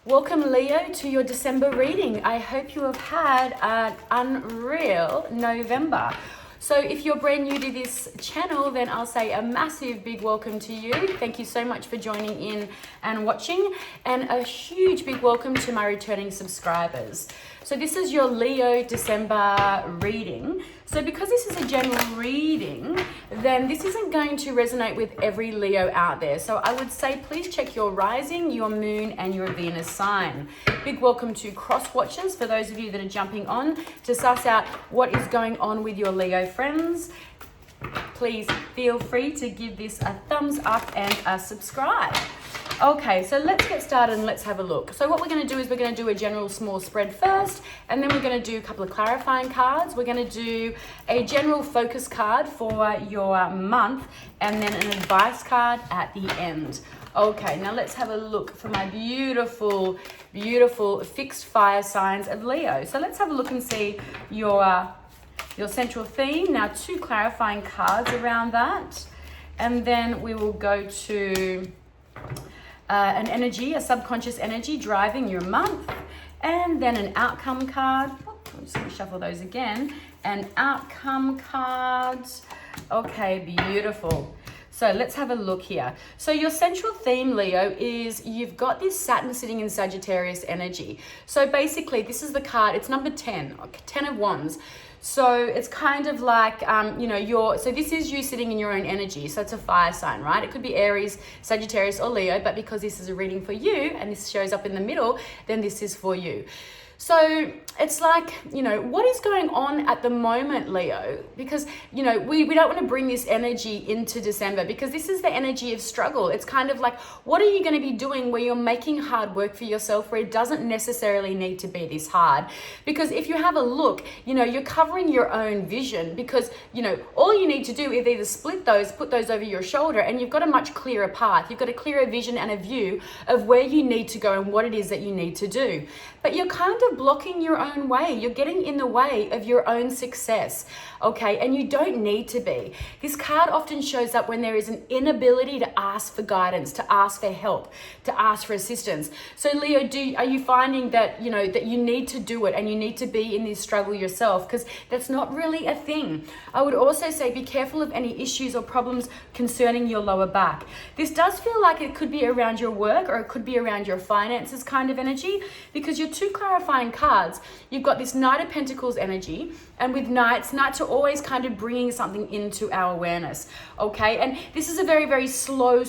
Welcome, Leo, to your December reading. I hope you have had an unreal November. So if you're brand new to this channel, then I'll say a massive big welcome to you. Thank you so much for joining in and watching, and a huge big welcome to my returning subscribers. So this is your Leo December reading. So because this is a general reading, then this isn't going to resonate with every Leo out there. So I would say please check your rising, your moon, and your Venus sign. Big welcome to cross watchers for those of you that are jumping on to suss out what is going on with your Leo friends. Please feel free to give this a thumbs up and a subscribe. Okay, so let's get started and let's have a look. So what we're going to do is we're going to do a general small spread first, and then we're going to do a couple of clarifying cards. We're going to do a general focus card for your month, and then an advice card at the end. Okay, now let's have a look for my beautiful, beautiful fixed fire signs of Leo. So let's have a look and see your central theme. Now, two clarifying cards around that, and then we will go to an energy, a subconscious energy driving your month, and then an outcome card. I'm just going to shuffle those again. An outcome card. Okay, beautiful. So let's have a look here. So your central theme, Leo, is you've got this Saturn sitting in Sagittarius energy. So basically, this is the card. It's number 10, 10 of Wands. So it's kind of like, so this is you sitting in your own energy. So it's a fire sign, right? It could be Aries, Sagittarius, or Leo, but because this is a reading for you and this shows up in the middle, then this is for you. So it's like, what is going on at the moment, Leo? Because, we don't want to bring this energy into December because this is the energy of struggle. It's kind of like, what are you going to be doing where you're making hard work for yourself where it doesn't necessarily need to be this hard? Because if you have a look, you're covering your own vision because, all you need to do is either split those, put those over your shoulder, and you've got a much clearer path. You've got a clearer vision and a view of where you need to go and what it is that you need to do. But you're kind of blocking your own way. You're getting in the way of your own success, okay? And you don't need to be. This card often shows up when there is an inability to ask for guidance, to ask for help, to ask for assistance. So Leo, are you finding that, that you need to do it and you need to be in this struggle yourself? Because that's not really a thing. I would also say be careful of any issues or problems concerning your lower back. This does feel like it could be around your work or it could be around your finances kind of energy, because your two clarifying cards, you've got this Knight of Pentacles energy, and with Knights are always kind of bringing something into our awareness, okay? And this is a very, very slow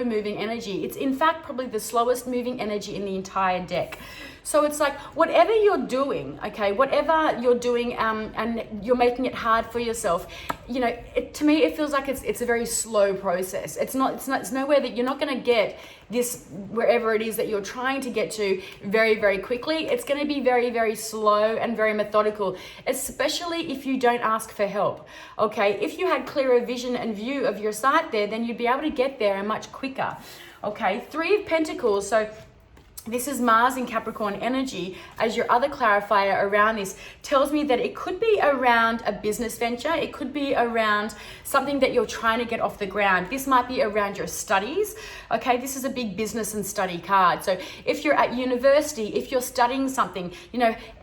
moving energy. It's in fact probably the slowest moving energy in the entire deck. So it's like whatever you're doing, okay, whatever you're doing, and you're making it hard for yourself, to me it feels like it's a very slow process. It's nowhere that you're not going to get this wherever it is that you're trying to get to very, very quickly. It's going to be very, very slow and very methodical, especially if you don't ask for help, okay? If you had clearer vision and view of your site there, then you'd be able to get there much quicker, okay? Three of Pentacles, so this is Mars in Capricorn energy as your other clarifier around this. Tells me that it could be around a business venture. It could be around something that you're trying to get off the ground. This might be around your studies. Okay, this is a big business and study card. So if you're at university, if you're studying something,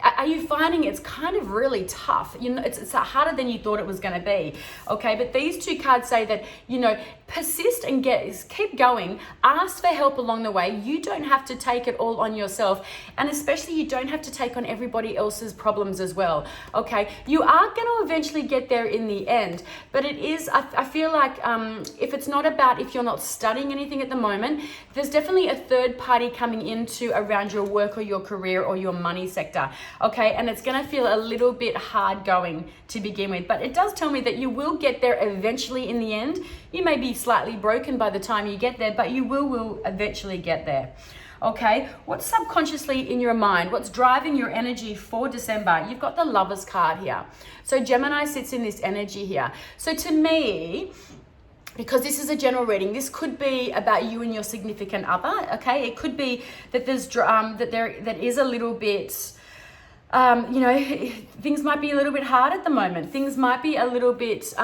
are you finding it's kind of really tough? It's harder than you thought it was going to be. Okay, but these two cards say that, persist and keep going. Ask for help along the way. You don't have to take it all on yourself, and especially you don't have to take on everybody else's problems as well, okay? You are going to eventually get there in the end, but it is, I feel like if it's not about, if you're not studying anything at the moment, there's definitely a third party coming into around your work or your career or your money sector, okay? And it's going to feel a little bit hard going to begin with, but it does tell me that you will get there eventually in the end. You may be slightly broken by the time you get there, but you will eventually get there. Okay, what's subconsciously in your mind? What's driving your energy for December? You've got the Lovers card here. So Gemini sits in this energy here. So to me, because this is a general reading, this could be about you and your significant other, okay? It could be that that is a little bit, things might be a little bit hard at the moment. Things might be a little bit,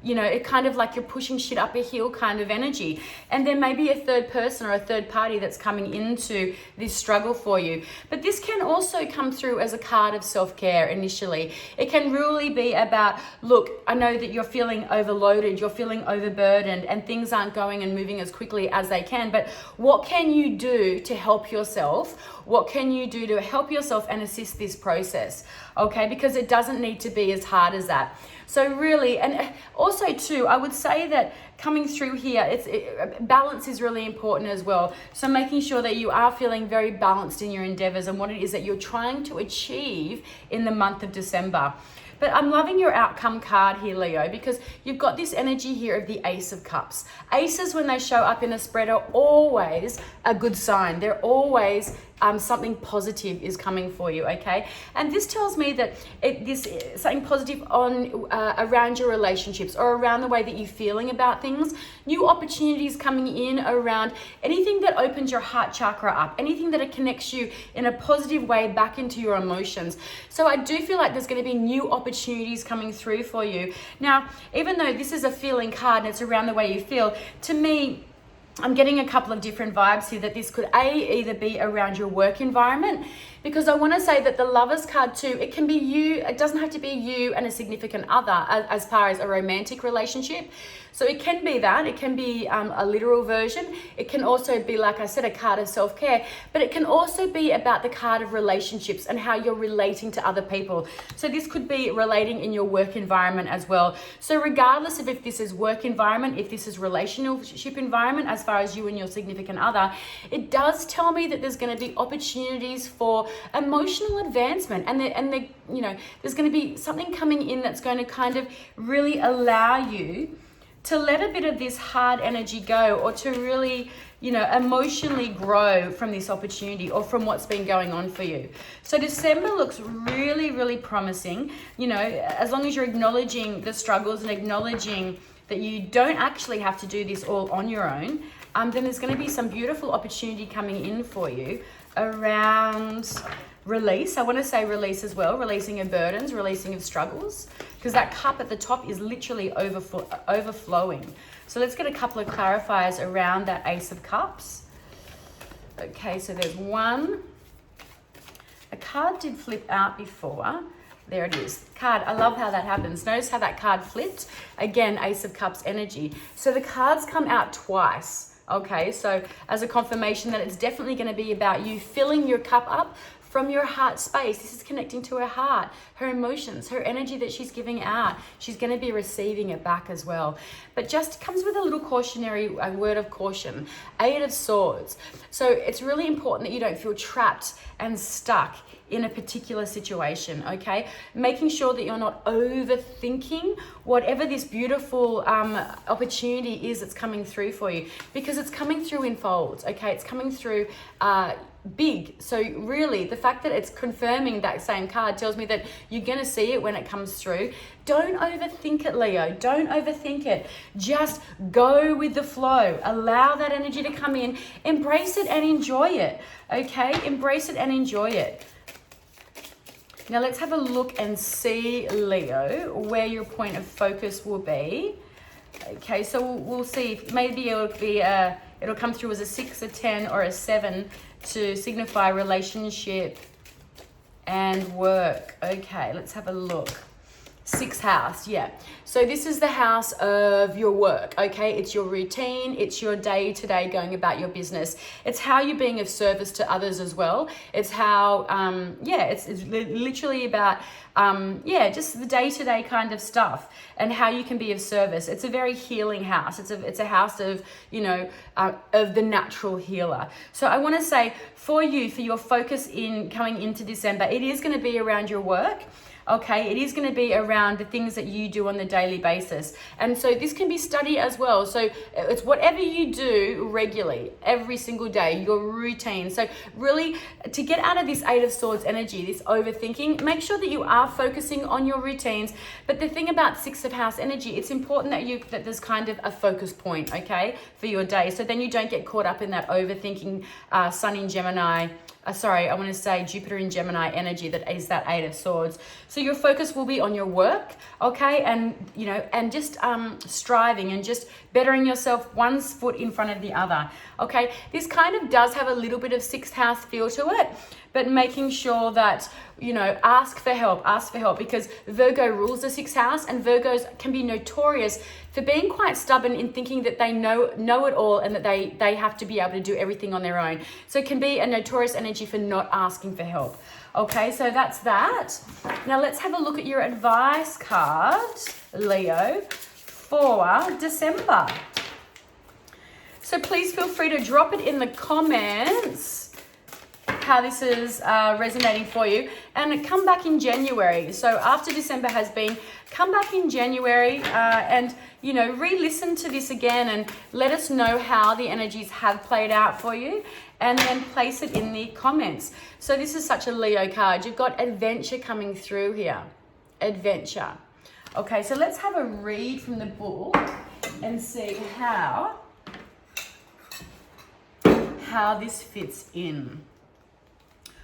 you know, it kind of like you're pushing shit up a hill kind of energy. And there may be a third person or a third party that's coming into this struggle for you. But this can also come through as a card of self-care initially. It can really be about, look, I know that you're feeling overloaded, you're feeling overburdened, and things aren't going and moving as quickly as they can. But what can you do to help yourself? What can you do to help yourself and assist this process? Okay, because it doesn't need to be as hard as that. So really, and also too, I would say that coming through here, balance is really important as well. So making sure that you are feeling very balanced in your endeavors and what it is that you're trying to achieve in the month of December. But I'm loving your outcome card here, Leo, because you've got this energy here of the Ace of Cups. Aces, when they show up in a spread, are always a good sign. They're always something positive is coming for you, okay? And this tells me that something positive on around your relationships or around the way that you're feeling about things. New opportunities coming in around anything that opens your heart chakra up, anything that connects you in a positive way back into your emotions. So I do feel like there's going to be new opportunities coming through for you. Now, even though this is a feeling card and it's around the way you feel, to me, I'm getting a couple of different vibes here that this could either be around your work environment, because I want to say that the Lovers card too, it can be you, it doesn't have to be you and a significant other as far as a romantic relationship. So it can be that, it can be a literal version. It can also be, like I said, a card of self-care, but it can also be about the card of relationships and how you're relating to other people. So this could be relating in your work environment as well. So regardless of if this is work environment, if this is relationship environment, as far as you and your significant other, it does tell me that there's going to be opportunities for emotional advancement, and you know, there's going to be something coming in that's going to kind of really allow you to let a bit of this hard energy go, or to really, you know, emotionally grow from this opportunity or from what's been going on for you. So December looks really, really promising, you know, as long as you're acknowledging the struggles and acknowledging that you don't actually have to do this all on your own. Then there's going to be some beautiful opportunity coming in for you around release. I want to say release as well, releasing of burdens, releasing of struggles, because that cup at the top is literally overflowing. So let's get a couple of clarifiers around that Ace of Cups. Okay, so there's one. A card did flip out before. There it is. Card, I love how that happens. Notice how that card flipped. Again, Ace of Cups energy. So the cards come out twice. Okay, so as a confirmation that it's definitely going to be about you filling your cup up from your heart space. This is connecting to her heart, her emotions, her energy that she's giving out. She's going to be receiving it back as well. But just comes with a little cautionary word of caution. Eight of Swords. So it's really important that you don't feel trapped and stuck in a particular situation, okay? Making sure that you're not overthinking whatever this beautiful opportunity is that's coming through for you, because it's coming through in folds, okay? It's coming through big. So really, the fact that it's confirming that same card tells me that you're going to see it when it comes through. Don't overthink it, Leo. Don't overthink it. Just go with the flow. Allow that energy to come in. Embrace it and enjoy it, okay? Embrace it and enjoy it. Now let's have a look and see, Leo, where your point of focus will be. Okay, so we'll see. Maybe it'll come through as a 6, a 10, or a 7 to signify relationship and work. Okay, let's have a look. 6th house, yeah. So this is the house of your work, okay? It's your routine, it's your day-to-day going about your business. It's how you're being of service to others as well. It's how, it's literally about, just the day-to-day kind of stuff and how you can be of service. It's a very healing house. It's a house of, of the natural healer. So I want to say for you, for your focus in coming into December, it is going to be around your work. Okay, it is going to be around the things that you do on the daily basis. And so this can be study as well. So it's whatever you do regularly, every single day, your routine. So really, to get out of this 8 of Swords energy, this overthinking, make sure that you are focusing on your routines. But the thing about 6 of House energy, it's important that there's kind of a focus point, okay, for your day. So then you don't get caught up in that overthinking Sun in Gemini I want to say Jupiter in Gemini energy, that is that Eight of Swords. So your focus will be on your work, okay? And, you know, and just striving and just bettering yourself one foot in front of the other, okay? This kind of does have a little bit of sixth house feel to it, but making sure that, you know, ask for help, because Virgo rules the sixth house, and Virgos can be notorious for being quite stubborn in thinking that they know it all and that they have to be able to do everything on their own. So it can be a notorious energy for not asking for help. Okay, so that's that. Now let's have a look at your advice card, Leo, for December. So please feel free to drop it in the comments how this is resonating for you, and come back in January. So after December has been, come back in January and, you know, re-listen to this again and let us know how the energies have played out for you, and then place it in the comments. So this is such a Leo card. You've got adventure coming through here. Adventure. Okay, so let's have a read from the book and see how this fits in.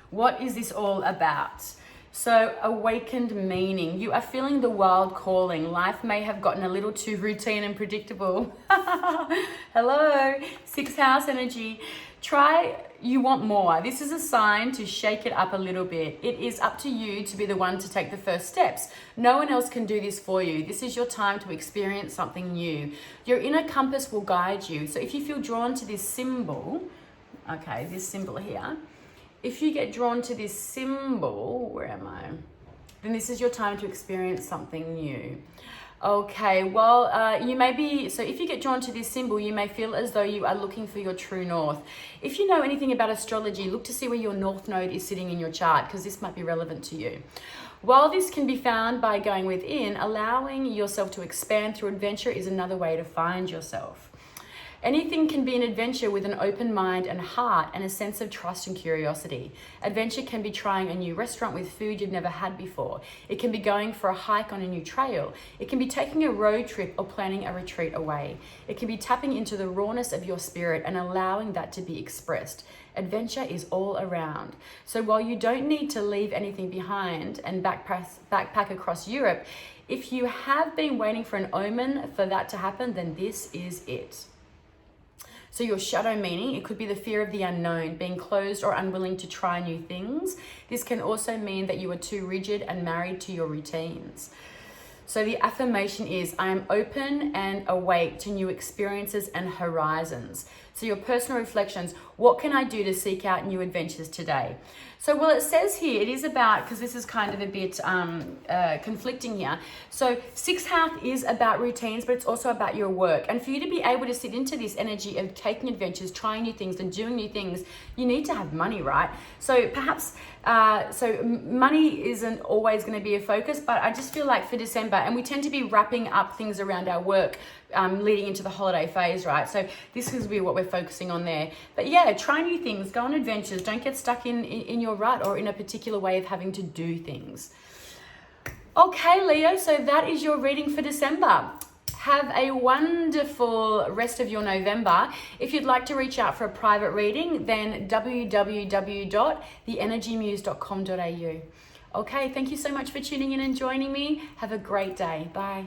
What is this all about? So, awakened meaning. You are feeling the wild calling. Life may have gotten a little too routine and predictable. Hello, sixth house energy. You want more. This is a sign to shake it up a little bit. It is up to you to be the one to take the first steps. No one else can do this for you. This is your time to experience something new. Your inner compass will guide you. So if you feel drawn to this symbol, okay, this symbol here, if you get drawn to this symbol, where am I? Then this is your time to experience something new. Okay, well, so if you get drawn to this symbol, you may feel as though you are looking for your true north. If you know anything about astrology, look to see where your north node is sitting in your chart, because this might be relevant to you. While this can be found by going within, allowing yourself to expand through adventure is another way to find yourself. Anything can be an adventure with an open mind and heart and a sense of trust and curiosity. Adventure can be trying a new restaurant with food you've never had before. It can be going for a hike on a new trail. It can be taking a road trip or planning a retreat away. It can be tapping into the rawness of your spirit and allowing that to be expressed. Adventure is all around. So while you don't need to leave anything behind and backpack across Europe, if you have been waiting for an omen for that to happen, then this is it. So your shadow meaning, it could be the fear of the unknown, being closed or unwilling to try new things. This can also mean that you are too rigid and married to your routines. So the affirmation is, I am open and awake to new experiences and horizons. So your personal reflections, what can I do to seek out new adventures today? So, well, it says here, it is about, because this is kind of a bit conflicting here. So sixth house is about routines, but it's also about your work. And for you to be able to sit into this energy of taking adventures, trying new things and doing new things, you need to have money, right? So perhaps, money isn't always going to be a focus, but I just feel like for December, and we tend to be wrapping up things around our work leading into the holiday phase, right? So this is what we're focusing on there. But yeah, try new things, go on adventures, don't get stuck in your rut or in a particular way of having to do things. Okay, Leo, so that is your reading for December. Have a wonderful rest of your November. If you'd like to reach out for a private reading, then www.theenergymuse.com.au. Okay, thank you so much for tuning in and joining me. Have a great day. Bye.